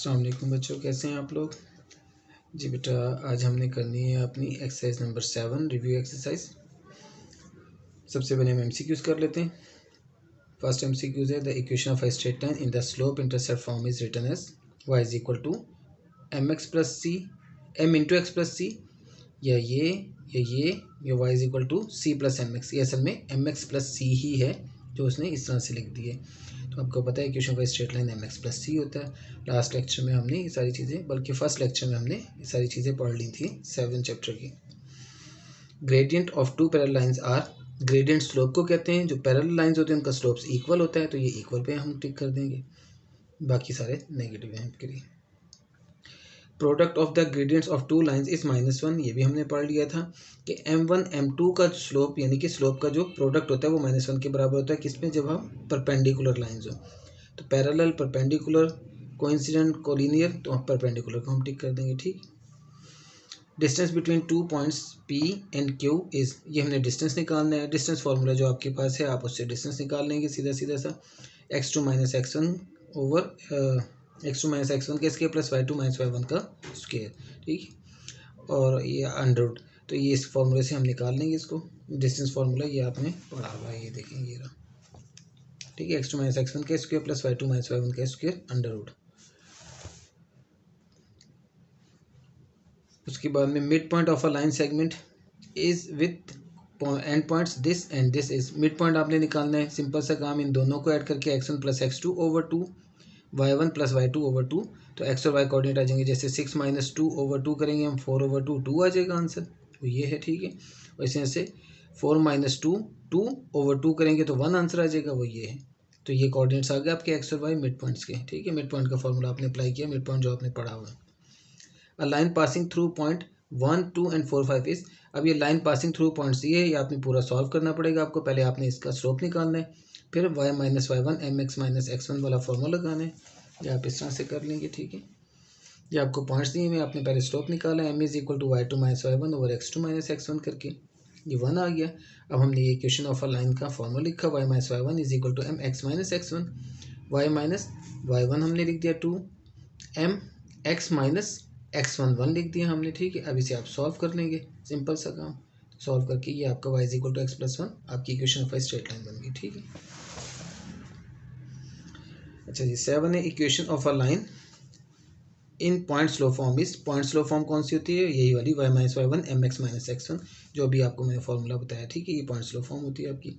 अस्सलाम वालेकुम बच्चों, कैसे हैं आप लोग। जी बेटा, आज हमने करनी है अपनी एक्सरसाइज नंबर 7 रिव्यू एक्सरसाइज। सबसे पहले हम एमसीक्यूज कर लेते हैं। फर्स्ट एमसीक्यूज है, the equation of a straight line in the slope intercept form is written as y is equal to M X plus C M into X plus C, या ये y is equal to C plus M X. ये असल में M X plus C ही है जो उसने इस तरह से लिख दी है। तो आपको पता है इक्वेशन का straight line M X plus C होता है। लास्ट लेक्चर में हमने ये सारी चीज़ें, बल्कि फर्स्ट लेक्चर में हमने ये सारी चीज़ें पढ़ ली थी 7 चैप्टर की। Gradient of two parallel lines are, gradient slope को कहते हैं। जो पैरेलल लाइंस होते हैं उनका स्लोप्स इक्वल होता है, तो ये इक्वल पे हम टिक कर देंगे, बाकी सारे नेगेटिव हैं आपके लिए। Product of the gradients of two lines is -1, ये भी हमने पढ़ लिया था कि m1 m2 का स्लोप, यानी कि स्लोप का जो प्रोडक्ट होता है वो -1 के बराबर होता है। किसमें? जब हम परपेंडिकुलर लाइंस हो। तो पैरेलल, परपेंडिकुलर, कोइंसिडेंट, कोलिनियर, तो हम परपेंडिकुलर को हम टिक कर देंगे। ठीक। Distance between two points P and Q is, ये हमने डिस्टेंस निकालना है। डिस्टेंस फार्मूला जो आपके पास है, आप उससे डिस्टेंस निकाल लेंगे सीधा सीधा सा। x2 - x1 over x2 - x1 का स्क्वायर प्लस y2 - y1 का स्क्वायर। ठीक। और ये अंडर, तो ये इस फार्मूले से हम निकाल लेंगे इसको। डिस्टेंस फार्मूला ये आपने पढ़ा हुआ है, ये देखें ये रहा। ठीक है, x2 - x1 का स्क्वायर प्लस y2 - y1 का स्क्वायर अंडर रूट। उसके बाद में mid point of a line segment is with and points this and this is, mid point आपने निकालना है। सिंपल सा काम, इन दोनों को ऐड करके x1 plus x2 over 2, y1 plus y2 over 2, तो x और y कोऑर्डिनेट आ जाएंगे। जैसे 6 - 2 ओवर 2 करेंगे हम, 4 ओवर 2, 2 आ जाएगा आंसर, तो ये है। ठीक है, वैसे ऐसे 4 - 2 2 ओवर 2 करेंगे तो 1 आंसर आ जाएगा, वो ये है। तो ये कोऑर्डिनेट्स आ गए आपके x और y मिड पॉइंट्स के। ठीक है, मिड पॉइंट का फॉर्मूला आपने अप्लाई किया, मिड पॉइंट जो आपने पढ़ा हुआ है। A line passing through point 1 2 and 4 5 is, अब ये लाइन पासिंग थ्रू पॉइंट्स ये है, ये आपने पूरा सॉल्व करना पड़ेगा आपको। पहले आपने इसका स्लोप निकालना है, फिर y - y1 mx - x1 वाला फॉर्मूला लगाना है। ये आप इस तरह से कर लेंगे। ठीक है, ये आपको पॉइंट्स दिए हुए, आपने पहले स्लोप निकाला है, m is equal to y2 - y1 over x2 - x1 करके, ये 1 आ गया। अब हमने ये इक्वेशन ऑफ अ लाइन का फॉर्मूला लिखा, y - y1 is equal to mx - x1, y - y1 हमने लिख दिया 2, mx - x1 1 लिख दिया हमने। ठीक है, अब इसे आप सॉल्व कर लेंगे, सिंपल सा काम। सॉल्व करके ये आपका y is equal to x plus 1 आपकी equation of a straight line बन गई। ठीक है, अच्छा जी। 7 है, equation of a line in point slope form is, point slope form कौन सी होती है? यही वाली y - y1 mx - x1, जो अभी आपको मैंने फॉर्मूला बताया। ठीक है, ये पॉइंट स्लो फॉर्म होती है आपकी।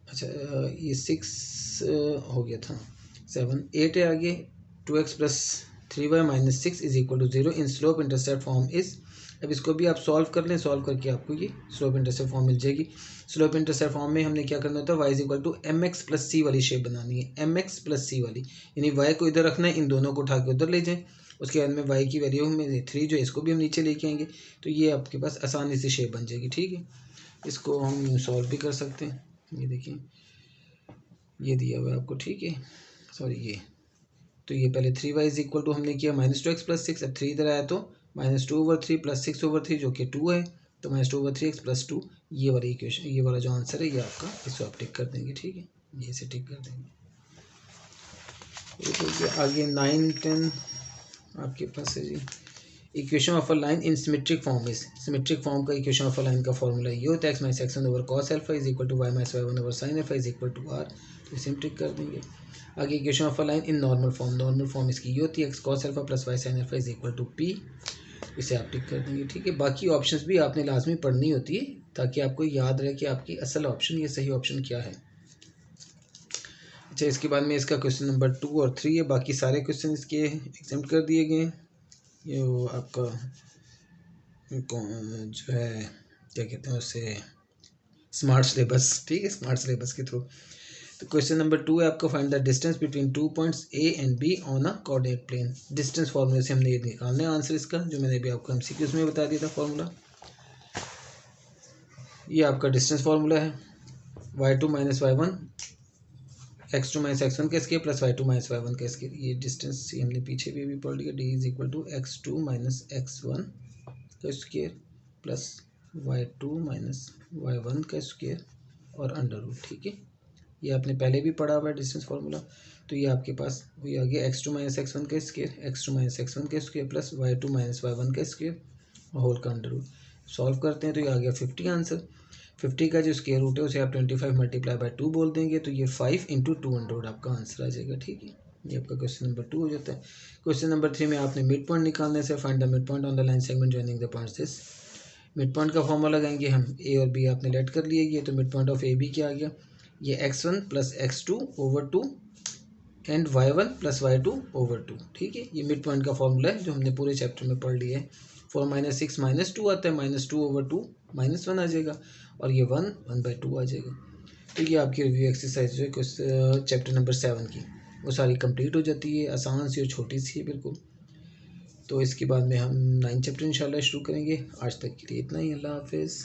अच्छा, ये 6 हो गया था, 7 8 है आगे। 2x plus 3y minus 6 is equal to 0 in slope intercept form is. अब इसको भी आप सॉल्व कर लें, सॉल्व करके आपको ये स्लोप इंटरसेप्ट फॉर्म मिल जाएगी। स्लोप इंटरसेप्ट फॉर्म में हमने क्या करना होता है, y is equal to M X plus C वाली शेप बनानी है, एम एक्स प्लस सी वाली, यानी y को इधर रखना है, इन दोनों को उठा के उधर ले जाएं। उसके बाद में y की वैल्यू में 3 जो है, इसको भी हम नीचे लेके आएंगे, तो ये आपके पास आसानी से शेप बन जाएगी। ठीक है, इसको हम सॉल्व भी कर सकते हैं। ये देखिए, ये दिया हुआ है आपको। ठीक है, सॉरी ये, तो ये पहले 3y इज इक्वल टू हमने किया -2x प्लस 6, अब 3 इधर आया तो -2/3 प्लस 6/3 जो कि 2 है, तो -2/3x प्लस 2, ये वाली इक्वेशन, ये वाला जो आंसर है ये आपका, इसको आप टिक कर देंगे। ठीक है, ये से टिक कर देंगे। तो आगे 9 10 आपके पास है जी। Equation of a line in symmetric form is, symmetric form का इक्वेशन ऑफ अ लाइन का फॉर्मूला ये होता है, x - x1 over cos alpha is equal to y - y1 over sin alpha is equal to r, तो इसे हम tick कर देंगे। आगे equation of a line in normal form, normal form इसकी ये होती है, x cos alpha plus y sin alpha is equal to p, इसे आप टिक कर देंगे। ठीक है, बाकी ऑप्शंस भी आपने लाजमी पढ़नी होती है ताकि आपको याद रहे कि आपकी असल ऑप्शन, ये सही ऑप्शन क्या है। अच्छा, इसके बाद में इसका क्वेश्चन नंबर 2 और 3 है, बाकी सारे क्वेश्चन इसके एग्जाम कर दिए गए हैं। ये वो आपका जो है क्या कहते हैं उसे, स्मार्ट सिलेबस। ठीक है, स्मार्ट सिलेबस के थ्रू। तो क्वेश्चन नंबर 2 है आपको, find the distance between two points A and B on a coordinate plane. Distance फार्मूले से हमने ये निकालना है आंसर इसका, जो मैंने अभी आपको एमसीक्यूज में बता दिया था फॉर्मूला। ये आपका डिस्टेंस फार्मूला है, y2 - y1 x2 - x1 का स्क्वायर प्लस y2 - y1 का स्क्वायर। ये डिस्टेंस हमने पीछे भी पढ़ लिया, d is equal to x2 - x1 का स्क्वायर प्लस y2 - y1 का स्क्वायर और अंडर रूट। ठीक है, ये आपने पहले भी पढ़ा हुआ है डिस्टेंस फार्मूला। तो ये आपके पास वही आ गया x2 माइनस x1 का स्क्वायर, x2 माइनस x1 का square plus y2 minus y1 का स्क्वायर होल का अंडर रूट। सॉल्व करते हैं तो ये आ गया 50 आंसर। 50 का जो स्क्वायर रूट है उसे आप 25 मल्टीप्लाई बाय 2 बोल देंगे, तो ये 5 इंटू 2 अंडर रूट आपका आंसर आ जाएगा। ठीक है, ये आपका क्वेश्चन नंबर 2 हो जाता है। क्वेश्चन नंबर 3 में आपने मिड पॉइंट निकालने से find the mid point on the line segment joining the points this. Mid point का फॉर्मूला लगाएंगे हम, ए और बी आपने लेट कर लिए, ये तो mid point of A B क्या आ गया, ये x1 plus x2 over 2 and y1 plus y2 over 2। ठीक है, ये मिड पॉइंट का फॉर्मूला है जो हमने पूरे चैप्टर में पढ़ लिया है। 4 माइनस 6 माइनस 2 आता है, -2 ओवर 2 -1 आ जाएगा, और ये 1/2 आ जाएगा। तो ये आपकी रिव्यू एक्सरसाइज जो है चैप्टर नंबर 7 की वो सारी कंप्लीट हो जाती है। आसान सी और छोटी सी है बिल्कुल। तो इसके बाद में हम 9 चैप्टर इंशाल्लाह शुरू करेंगे। आज तक के लिए इतना ही। अल्लाह हाफिज़।